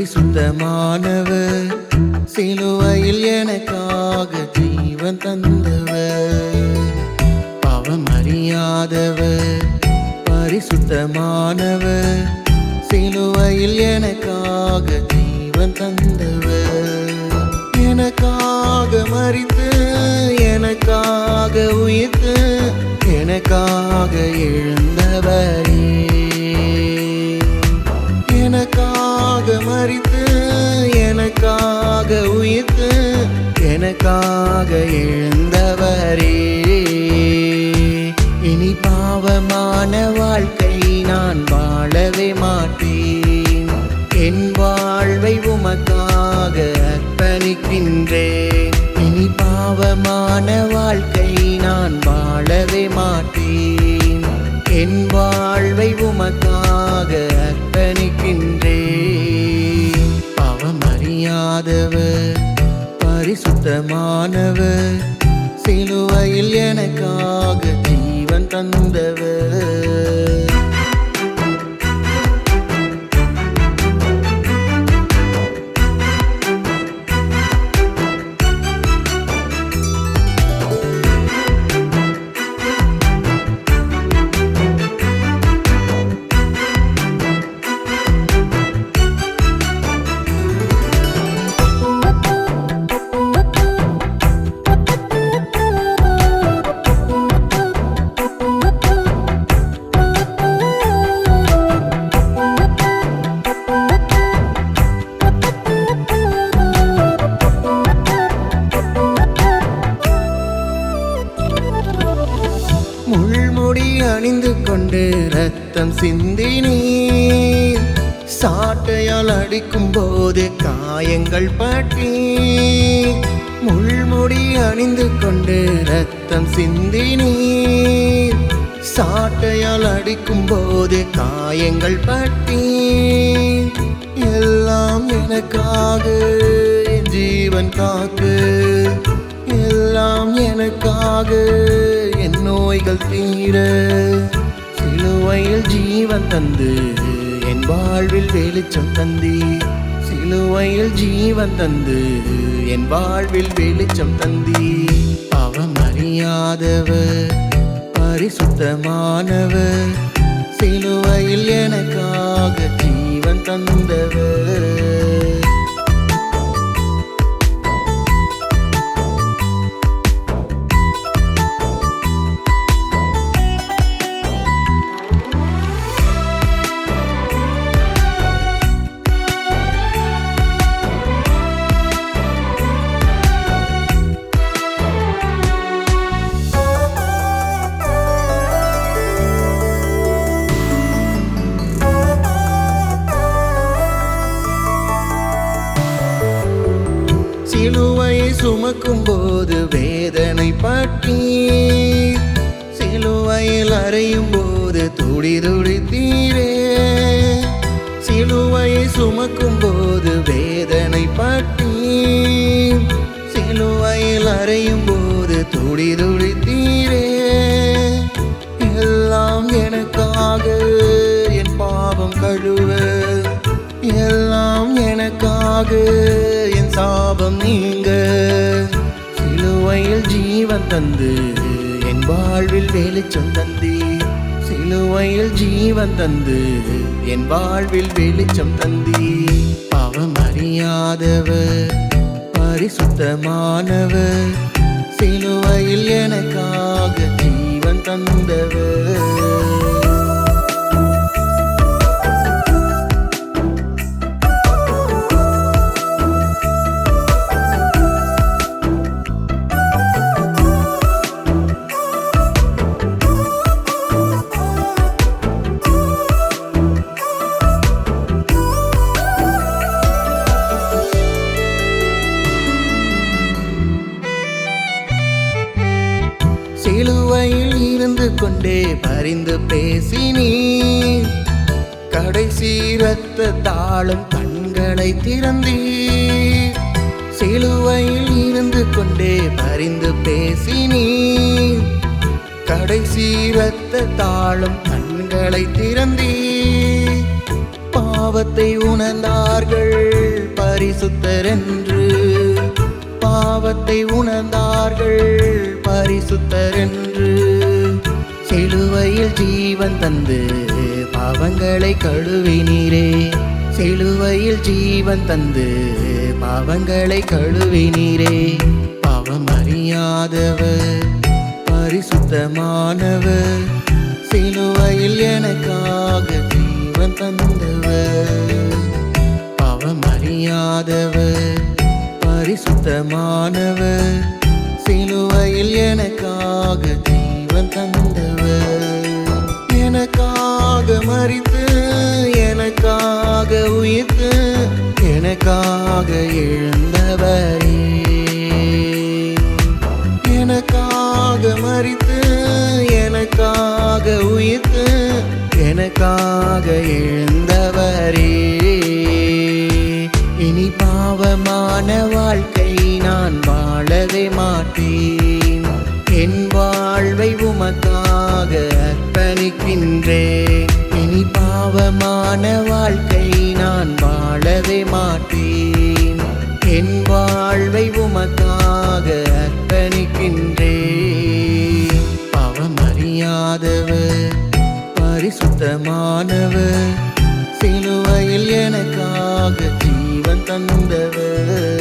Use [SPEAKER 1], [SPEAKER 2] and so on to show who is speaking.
[SPEAKER 1] பரிசுத்தமானவர், சிலுவையில் எனக்காக ஜீவன் தந்தவர். பாவம் அறியாதவர், பரிசுத்தமானவர், சிலுவையில் எனக்காக ஜீவன் தந்தவர். எனக்காக மரித்து எனக்காக உயிர்த்து எனக்காக எழுந்தவரே. எனக்காக மரித்து எனக்காக உயிர்த்து எனக்காக எழுந்தவரே. இனி பாவமான வாழ்க்கை நான் வாழவே மாட்டேன். என் வாழ்வை உமக்காக அர்ப்பணிக்கின்றேன். இனி பாவமான வாழ்க்கை நான் வாழவே மாட்டேன். என் வாழ்வை உமக்காக அர்ப்பணிக்கின்றேன். பாவம் அறியாதவர், பரிசுத்தமானவர், சிலுவையில் எனக்காக ஜீவன் தந்தவர். முள்முடி அணிந்து கொண்டு ரத்தம் சிந்தினீர். சாட்டையால் அடிக்கும் போது காயங்கள் பட்டி. முள்முடி அணிந்து கொண்டு ரத்தம் சிந்தினீர். சாட்டையால் அடிக்கும் போது காயங்கள் பட்டி. எல்லாம் எனக்காக என் ஜீவன் காக்கு. எல்லாம் எனக்காக என் நோய்கள் தீர. சிலுவையில் ஜீவன் தந்து என் வாழ்வில் வெளிச்சம் தந்தி. சிலுவையில் ஜீவன் தந்து என் வாழ்வில் வெளிச்சம் தந்தி. பாவம் அறியாதவர், பரிசுத்தமானவர், சிலுவையில் எனக்காக ஜீவன் தந்தவர். சிலுவையை சுமக்கும் போது வேதனை பற்றி. சிலுவையில் அறையும் போது துடி துடித்தீரே. சிலுவையை சுமக்கும் போது வேதனை பற்றி. சிலுவையில் அறையும் போது துடி துடித்தீரே. எல்லாம் எனக்காக என் பாவம் கழுவ. எல்லாம் எனக்காக என் சாபம் நீங்க. சிலுவையில் ஜீவன் தந்து என் வாழ்வில் வெளிச்சம் தந்தி. சிலுவையில் ஜீவன் தந்து என் வாழ்வில் வெளிச்சம் தந்தி. பாவம் அறியாதவர், பரிசுத்தமானவர், சிலுவையில் எனக்காக ஜீவன் தந்தவர். சிலுவையில் இருந்து கொண்டே பரிந்து பேசினீர். கடைசி இரத்த தாளும் கண்களை திறந்தீர். சிலுவையில் இருந்து கொண்டே பரிந்து பேசினீர். கடைசி இரத்த தாளும் கண்களை திறந்தீர். பாவத்தை உணர்ந்தார்கள் பரிசுத்தர் என்று. பாவத்தை உணர்ந்தார்கள் பரிசுத்தர் என்று. சிலுவையில் ஜீவன் தந்து பாவங்களை கழுவினீரே. சிலுவையில் ஜீவன் தந்து பாவங்களை கழுவினீரே. பாவம் அறியாதவர் பரிசுத்தமானவர். சிலுவையில் எனக்காக ஜீவன் தந்தவர். பாவம் அறியாதவர் பரிசுத்தமானவர். சிலுவையில் எனக்காக ஜீவன் தந்தவர். எனக்காக மரித்து எனக்காக உயிர்த்து எனக்காக எழுந்தவரே. எனக்காக மரித்து எனக்காக உயிர்த்து எனக்காக எழுந்தவரே. இனி பாவமான வாழ்க்கை நான் வாழவே மாட்டேன். என் வாழ்வை உமக்காக அர்ப்பணிக்கின்றேன். இனி பாவமான வாழ்க்கை நான் வாழவே மாட்டேன். என் வாழ்வை உமக்காக அர்ப்பணிக்கின்றேன். பாவம் அறியாதவர் பரிசுத்தமானவர். சிலுவையில் எனக்காக ஜீவன் தந்தவர்.